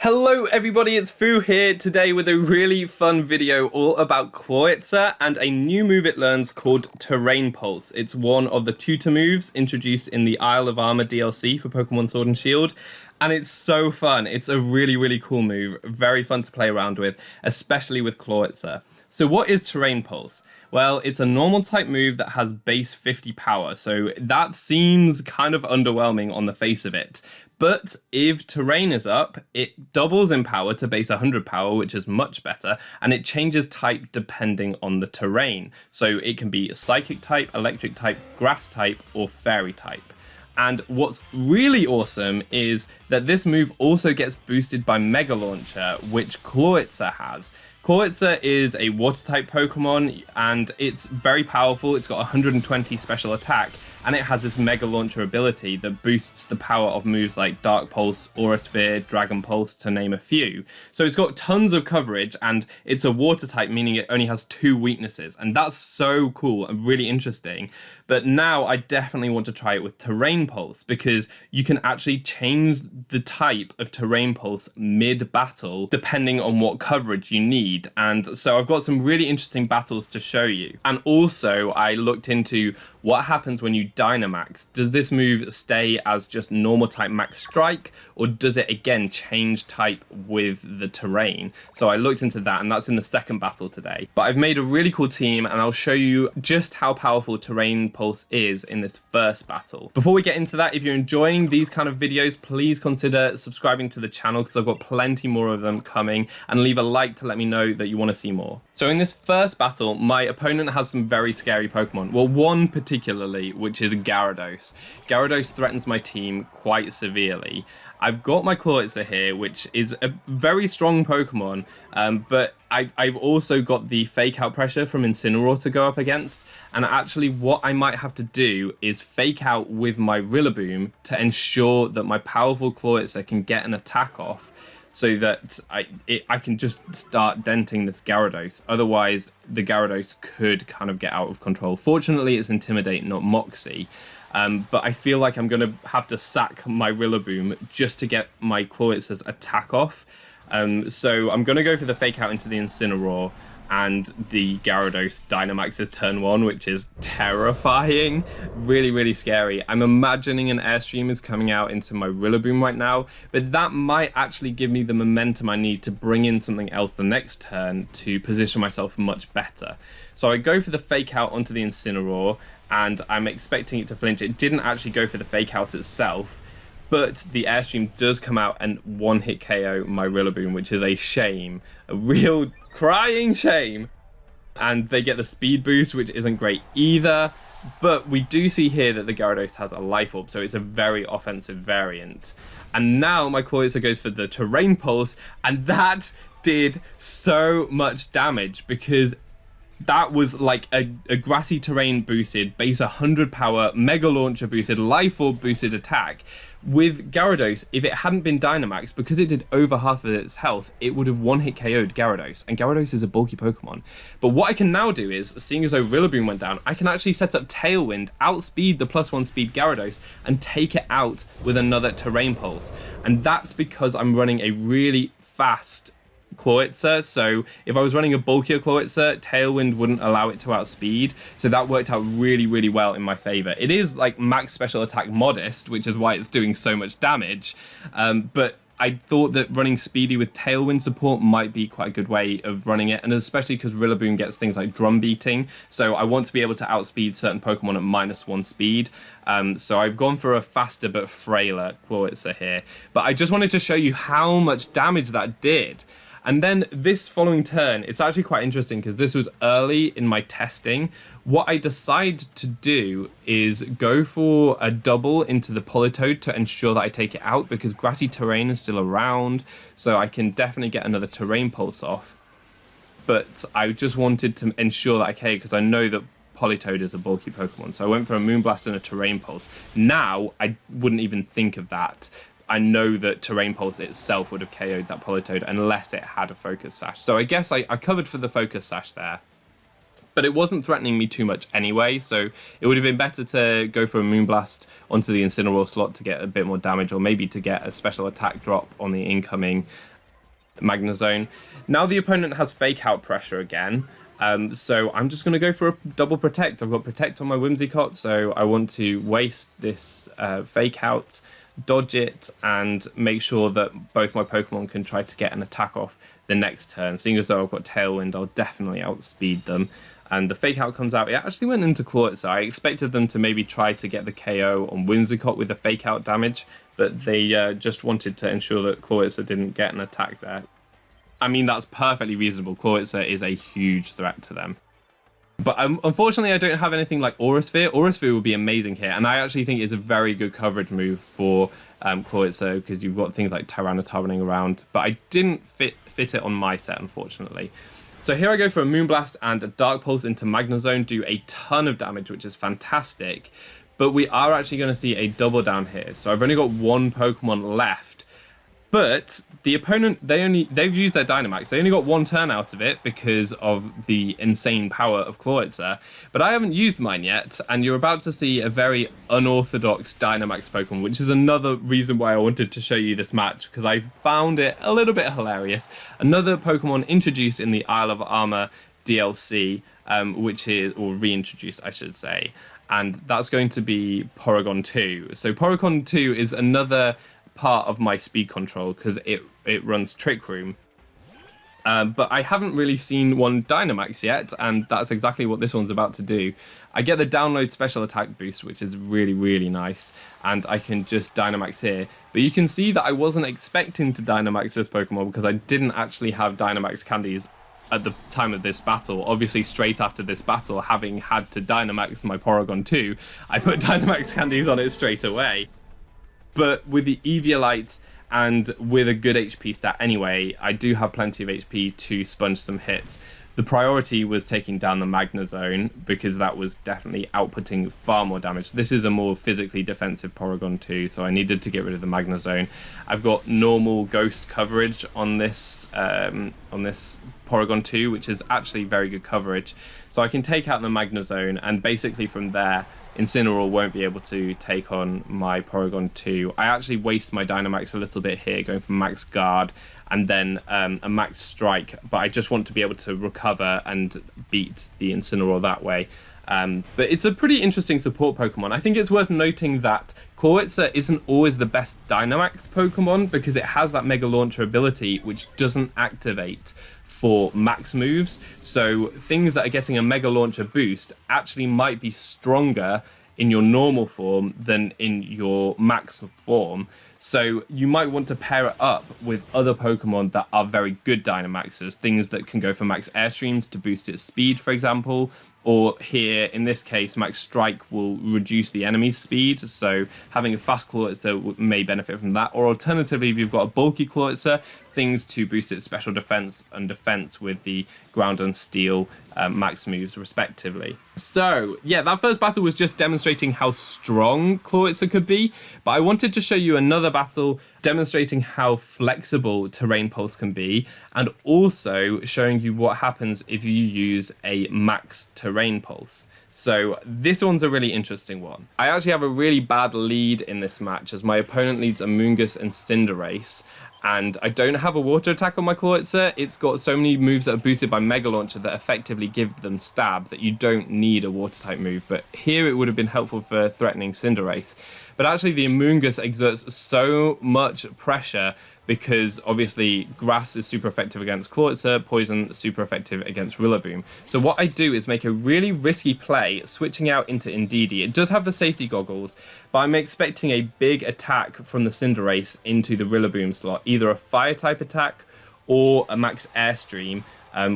Hello everybody, it's Fu here today with a really fun video all about Clawitzer and a new move it learns called Terrain Pulse. It's one of the tutor moves introduced in the Isle of Armor DLC for Pokemon Sword and Shield, and it's so fun. It's a really cool move, very fun to play around with, especially with Clawitzer. So what is Terrain Pulse? Well, it's a normal type move that has base 50 power, so that seems kind of underwhelming on the face of it. But if terrain is up, it doubles in power to base 100 power, which is much better, and it changes type depending on the terrain. So it can be psychic type, electric type, grass type, or fairy type. And what's really awesome is that this move also gets boosted by Mega Launcher, which Clawitzer has. Clawitzer is a water type Pokemon and it's very powerful. It's got 120 special attack and it has this Mega Launcher ability that boosts the power of moves like Dark Pulse, Aura Sphere, Dragon Pulse, to name a few. So it's got tons of coverage and it's a water type, meaning it only has 2 weaknesses, and that's so cool and really interesting. But now I definitely want to try it with Terrain Pulse because you can actually change the type of Terrain Pulse mid-battle depending on what coverage you need. And so I've got some really interesting battles to show you. And also I looked into what happens when you Dynamax. Does this move stay as just normal type max strike, or does it again change type with the terrain? So I looked into that, and that's in the second battle today. But I've made a really cool team and I'll show you just how powerful Terrain Pulse is in this first battle. Before we get into that, if you're enjoying these kind of videos, please consider subscribing to the channel because I've got plenty more of them coming, and leave a like to let me know that you want to see more. So in this first battle, my opponent has some very scary Pokemon. Well, one particularly, which is Gyarados. Gyarados threatens my team quite severely. I've got my Clawitzer here, which is a very strong Pokemon, but I've also got the Fake Out pressure from Incineroar to go up against, and actually what I might have to do is Fake Out with my Rillaboom to ensure that my powerful Clawitzer can get an attack off, so that I can just start denting this Gyarados. Otherwise, the Gyarados could kind of get out of control. Fortunately, it's Intimidate, not Moxie. But I feel like I'm going to have to sack my Rillaboom just to get my Clawitzer's attack off. So I'm going to go for the Fake Out into the Incineroar, and the Gyarados Dynamax's turn 1, which is terrifying. Really scary. I'm imagining an Airstream is coming out into my Rillaboom right now, but that might actually give me the momentum I need to bring in something else the next turn to position myself much better. So I go for the Fake Out onto the Incineroar, and I'm expecting it to flinch. It didn't actually go for the Fake Out itself, but the Airstream does come out and one-hit KO my Rillaboom, which is a shame. A real crying shame. And they get the speed boost, which isn't great either. But we do see here that the Gyarados has a Life Orb, so it's a very offensive variant. And now my Clawitzer goes for the Terrain Pulse, and that did so much damage because that was like a grassy terrain boosted, base 100 power, Mega Launcher boosted, Life Orb boosted attack. With Gyarados, if it hadn't been Dynamax, because it did over half of its health, it would have one-hit KO'd Gyarados, and Gyarados is a bulky Pokemon. But what I can now do is, seeing as though Rillaboom went down, I can actually set up Tailwind, outspeed the +1 speed Gyarados, and take it out with another Terrain Pulse. And that's because I'm running a really fast Clawitzer, so if I was running a bulkier Clawitzer, Tailwind wouldn't allow it to outspeed, so that worked out really well in my favor. It is like max special attack modest, which is why it's doing so much damage, but I thought that running Speedy with Tailwind support might be quite a good way of running it, and especially because Rillaboom gets things like Drum Beating, so I want to be able to outspeed certain Pokemon at -1 speed. So I've gone for a faster but frailer Clawitzer here, but I just wanted to show you how much damage that did. And then this following turn, it's actually quite interesting because this was early in my testing. What I decide to do is go for a double into the Politoed to ensure that I take it out, because grassy terrain is still around, so I can definitely get another Terrain Pulse off. But I just wanted to ensure that I KO, because I know that Politoed is a bulky Pokemon, so I went for a Moonblast and a Terrain Pulse. Now, I wouldn't even think of that. I know that Terrain Pulse itself would have KO'd that Politoed unless it had a Focus Sash. So I guess I covered for the Focus Sash there. but it wasn't threatening me too much anyway, so it would have been better to go for a Moonblast onto the Incineroar slot to get a bit more damage, or maybe to get a special attack drop on the incoming Magnezone. Now the opponent has Fake Out pressure again, so I'm just going to go for a double Protect. I've got Protect on my Whimsicott, so I want to waste this Fake Out, dodge it, and make sure that both my Pokemon can try to get an attack off the next turn. Seeing as though I've got Tailwind, I'll definitely outspeed them. And the Fake Out comes out. It actually went into Clawitzer. I expected them to maybe try to get the KO on Whimsicott with the Fake Out damage, but they just wanted to ensure that Clawitzer didn't get an attack there. I mean, that's perfectly reasonable. Clawitzer is a huge threat to them. But unfortunately, I don't have anything like Aura Sphere. Aura Sphere would be amazing here, and I actually think it's a very good coverage move for Clawitzer, because you've got things like Tyranitar running around, but I didn't fit it on my set, unfortunately. So here I go for a Moonblast and a Dark Pulse into Magnezone, do a ton of damage, which is fantastic, but we are actually going to see a double down here. So I've only got one Pokemon left, but the opponent, they've used their Dynamax. They only got one turn out of it because of the insane power of Clawitzer, but I haven't used mine yet, and you're about to see a very unorthodox Dynamax Pokemon, which is another reason why I wanted to show you this match, because I found it a little bit hilarious. Another Pokemon introduced in the Isle of Armor DLC, which is, or reintroduced, I should say, and that's going to be Porygon 2. So Porygon 2 is another part of my speed control because it runs Trick Room. But I haven't really seen one Dynamax yet, and that's exactly what this one's about to do. I get the download special attack boost, which is really, really nice, and I can just Dynamax here. But you can see that I wasn't expecting to Dynamax this Pokemon because I didn't actually have Dynamax candies at the time of this battle. Obviously, straight after this battle, having had to Dynamax my Porygon 2, I put Dynamax candies on it straight away. But with the Eviolite and with a good HP stat anyway, I do have plenty of HP to sponge some hits. The priority was taking down the Magnezone because that was definitely outputting far more damage. This is a more physically defensive Porygon 2, so I needed to get rid of the Magnezone. I've got normal Ghost coverage on this Porygon 2, which is actually very good coverage. So I can take out the Magnezone, and basically from there, Incineroar won't be able to take on my Porygon 2. I actually waste my Dynamax a little bit here, going for Max Guard and then a Max Strike, but I just want to be able to recover and beat the Incineroar that way. But it's a pretty interesting support Pokemon. I think it's worth noting that Clawitzer isn't always the best Dynamax Pokemon because it has that Mega Launcher ability, which doesn't activate for max moves. So things that are getting a Mega Launcher boost actually might be stronger in your normal form than in your max form. So you might want to pair it up with other Pokemon that are very good Dynamaxers, things that can go for max Airstreams to boost its speed, for example, or here, in this case, Max Strike will reduce the enemy's speed, so having a fast Clawitzer may benefit from that. Or alternatively, if you've got a bulky Clawitzer, things to boost its special defense and defense with the ground and steel max moves, respectively. So, yeah, that first battle was just demonstrating how strong Clawitzer could be, but I wanted to show you another battle demonstrating how flexible Terrain Pulse can be, and also showing you what happens if you use a max Terrain Pulse. So this one's a really interesting one. I actually have a really bad lead in this match as my opponent leads Amoonguss and Cinderace, and I don't have a water attack on my Clawitzer. It's got so many moves that are boosted by Mega Launcher that effectively give them stab that you don't need a water type move, but here it would have been helpful for threatening Cinderace. But actually the Amoonguss exerts so much pressure because obviously Grass is super effective against Clawitzer, Poison super effective against Rillaboom. So what I do is make a really risky play, switching out into Indeedee. It does have the safety goggles, but I'm expecting a big attack from the Cinderace into the Rillaboom slot, either a fire type attack or a max Airstream,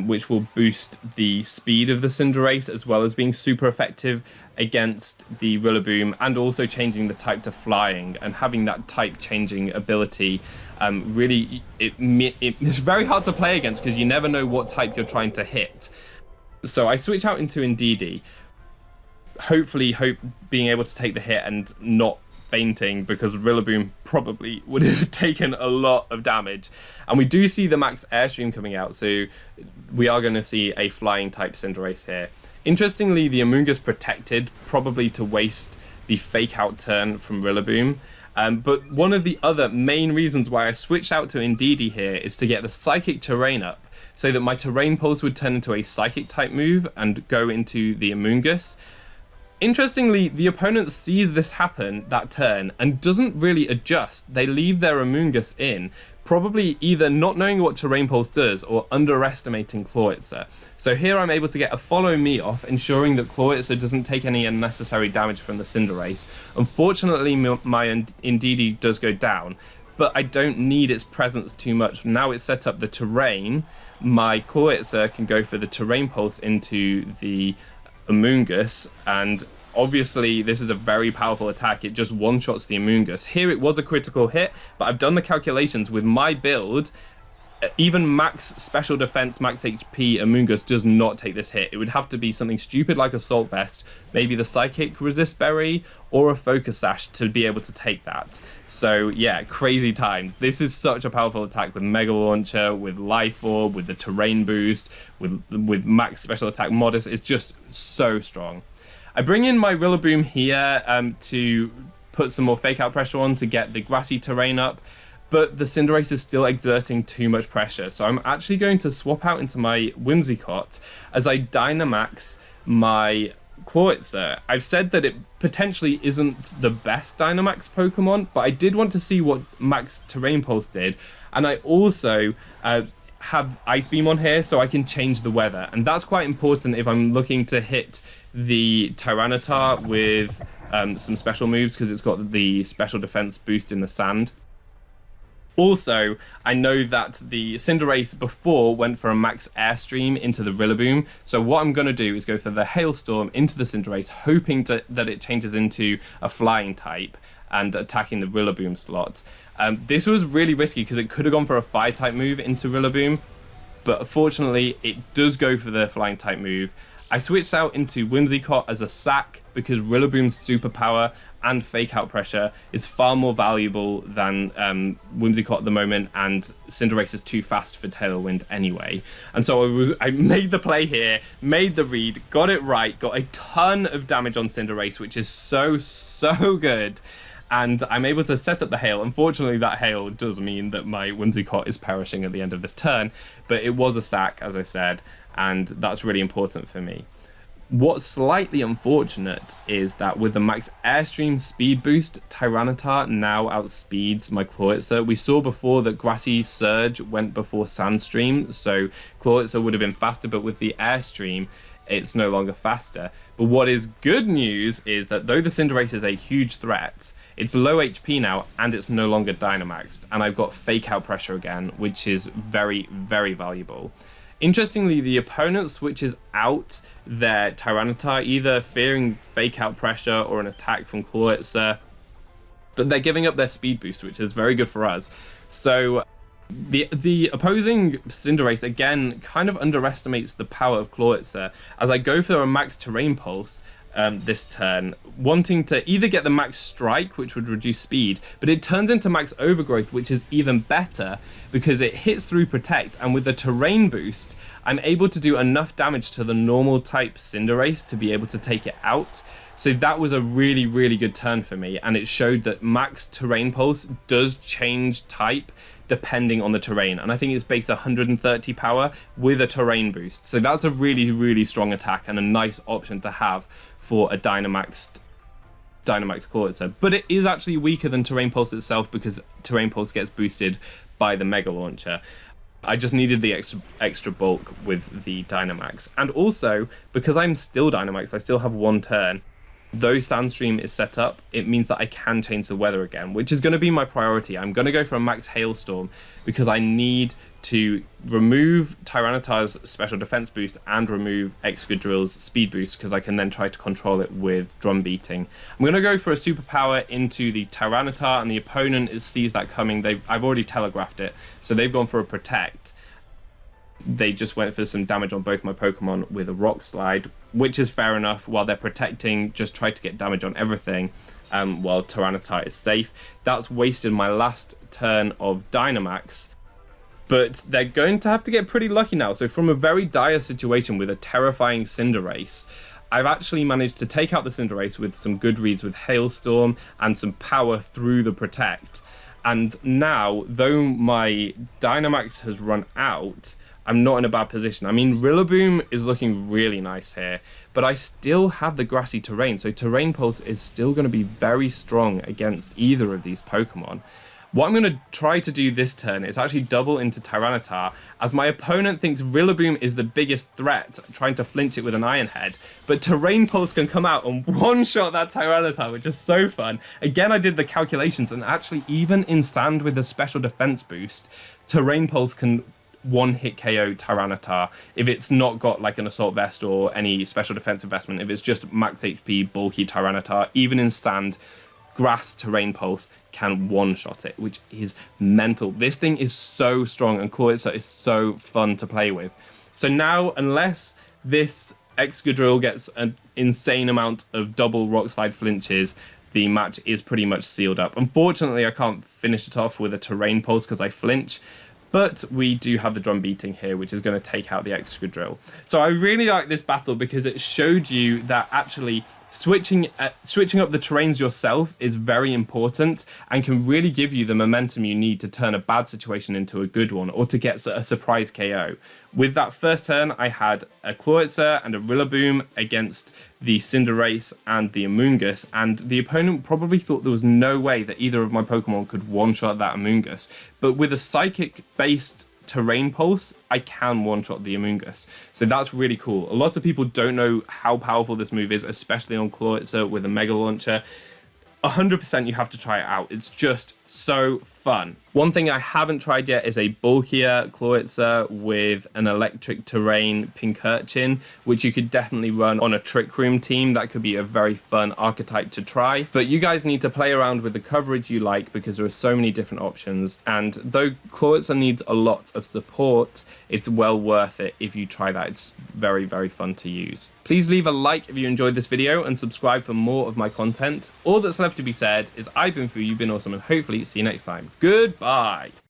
which will boost the speed of the Cinderace as well as being super effective against the Rillaboom, and also changing the type to flying, and having that type changing ability really it's very hard to play against because you never know what type you're trying to hit. So I switch out into Indeedee, hopefully being able to take the hit and not fainting, because Rillaboom probably would have taken a lot of damage. And we do see the max Airstream coming out, so we are going to see a flying type Cinderace here. Interestingly, the Amoonguss protected, probably to waste the fake out turn from Rillaboom. But one of the other main reasons why I switched out to Indeedee here is to get the Psychic Terrain up, so that my Terrain Pulse would turn into a Psychic type move and go into the Amoonguss. Interestingly, the opponent sees this happen that turn and doesn't really adjust. They leave their Amoonguss in, probably either not knowing what Terrain Pulse does or underestimating Clawitzer. So here I'm able to get a Follow Me off, ensuring that Clawitzer doesn't take any unnecessary damage from the Cinderace. Unfortunately, my Indeedee does go down, but I don't need its presence too much. Now it's set up the terrain, my Clawitzer can go for the Terrain Pulse into the Amoonguss, and obviously this is a very powerful attack. It just one-shots the Amoonguss. Here it was a critical hit, but I've done the calculations with my build. Even max special defense, max HP Amoonguss does not take this hit. It would have to be something stupid like Assault Vest, maybe the Psychic Resist Berry, or a Focus Sash to be able to take that. So yeah, crazy times. This is such a powerful attack with Mega Launcher, with Life Orb, with the Terrain Boost, with max special attack Modest. It's just so strong. I bring in my Rillaboom here to put some more fake out pressure on to get the grassy terrain up. But the Cinderace is still exerting too much pressure, so I'm actually going to swap out into my Whimsicott as I Dynamax my Clawitzer. I've said that it potentially isn't the best Dynamax Pokemon, but I did want to see what Max Terrain Pulse did, and I also have Ice Beam on here so I can change the weather, and that's quite important if I'm looking to hit the Tyranitar with some special moves, because it's got the special defense boost in the sand. Also, I know that the Cinderace before went for a max Airstream into the Rillaboom, so what I'm going to do is go for the Hailstorm into the Cinderace, hoping that it changes into a Flying type and attacking the Rillaboom slot. This was really risky because it could have gone for a Fire type move into Rillaboom, but fortunately it does go for the Flying type move. I switched out into Whimsicott as a sack because Rillaboom's superpower and fake out pressure is far more valuable than Whimsicott at the moment, and Cinderace is too fast for Tailwind anyway. And so I made the play here, made the read, got it right, got a ton of damage on Cinderace, which is so good. And I'm able to set up the Hail. Unfortunately, that Hail does mean that my Whimsicott is perishing at the end of this turn, but it was a sack, as I said, and that's really important for me. What's slightly unfortunate is that with the max Airstream speed boost, Tyranitar now outspeeds my Clawitzer. We saw before that Grassy Surge went before Sandstream, so Clawitzer would have been faster, but with the Airstream, it's no longer faster. But what is good news is that though the Cinderace is a huge threat, it's low HP now and it's no longer Dynamaxed, and I've got fake out pressure again, which is very, very valuable. Interestingly, the opponent switches out their Tyranitar, either fearing fake out pressure or an attack from Clawitzer, but they're giving up their speed boost, which is very good for us. So the opposing Cinderace again kind of underestimates the power of Clawitzer as I go for a max Terrain Pulse this turn, wanting to either get the max Strike, which would reduce speed, but it turns into max Overgrowth, which is even better because it hits through Protect, and with the Terrain Boost, I'm able to do enough damage to the normal type Cinderace to be able to take it out. So that was a really, really good turn for me, and it showed that max Terrain Pulse does change type depending on the terrain, and I think it's based 130 power with a terrain boost. So that's a really, really strong attack and a nice option to have for a Dynamaxed Clawitzer. But it is actually weaker than Terrain Pulse itself because Terrain Pulse gets boosted by the Mega Launcher. I just needed the extra bulk with the Dynamax. And also, because I'm still Dynamax, I still have one turn. Though Sandstream is set up, it means that I can change the weather again, which is going to be my priority. I'm going to go for a max Hailstorm because I need to remove Tyranitar's special defense boost and remove Excadrill's speed boost because I can then try to control it with drum beating. I'm going to go for a superpower into the Tyranitar, and the opponent sees that coming. I've already telegraphed it, so they've gone for a Protect. They just went for some damage on both my Pokemon with a Rock Slide, which is fair enough. While they're protecting, just try to get damage on everything while Tyranitar is safe. That's wasted my last turn of Dynamax. But they're going to have to get pretty lucky now. So from a very dire situation with a terrifying Cinderace, I've actually managed to take out the Cinderace with some good reads with Hailstorm and some power through the Protect. And now, though my Dynamax has run out, I'm not in a bad position. I mean, Rillaboom is looking really nice here, but I still have the grassy terrain, so Terrain Pulse is still going to be very strong against either of these Pokemon. What I'm going to try to do this turn is actually double into Tyranitar, as my opponent thinks Rillaboom is the biggest threat, trying to flinch it with an Iron Head, but Terrain Pulse can come out and one-shot that Tyranitar, which is so fun. Again, I did the calculations, and actually even in Stand with a special defense boost, Terrain Pulse can one-hit KO Tyranitar if it's not got like an Assault Vest or any special defense investment. If it's just max HP, bulky Tyranitar, even in Stand, Grass Terrain Pulse can one-shot it, which is mental. This thing is so strong, and Clawitzer is so fun to play with. So now, unless this Excadrill gets an insane amount of double Rock Slide flinches, the match is pretty much sealed up. Unfortunately, I can't finish it off with a Terrain Pulse because I flinch, but we do have the drum beating here, which is going to take out the Excadrill. So I really like this battle because it showed you that actually switching up the terrains yourself is very important and can really give you the momentum you need to turn a bad situation into a good one, or to get a surprise KO. With that first turn, I had a Clawitzer and a Rillaboom against the Cinderace and the Amoonguss, and the opponent probably thought there was no way that either of my Pokemon could one-shot that Amoonguss. But with a Psychic-based Terrain Pulse, I can one-shot the Amoonguss. So that's really cool. A lot of people don't know how powerful this move is, especially on Clawitzer with a Mega Launcher. 100% you have to try it out. It's just so fun. One thing I haven't tried yet is a bulkier Clawitzer with an electric terrain Pincurchin, which you could definitely run on a Trick Room team. That could be a very fun archetype to try. But you guys need to play around with the coverage you like, because there are so many different options. And though Clawitzer needs a lot of support, it's well worth it if you try that. It's very, very fun to use. Please leave a like if you enjoyed this video and subscribe for more of my content. All that's left to be said is I've been Fu, you've been awesome, and hopefully see you next time. Goodbye.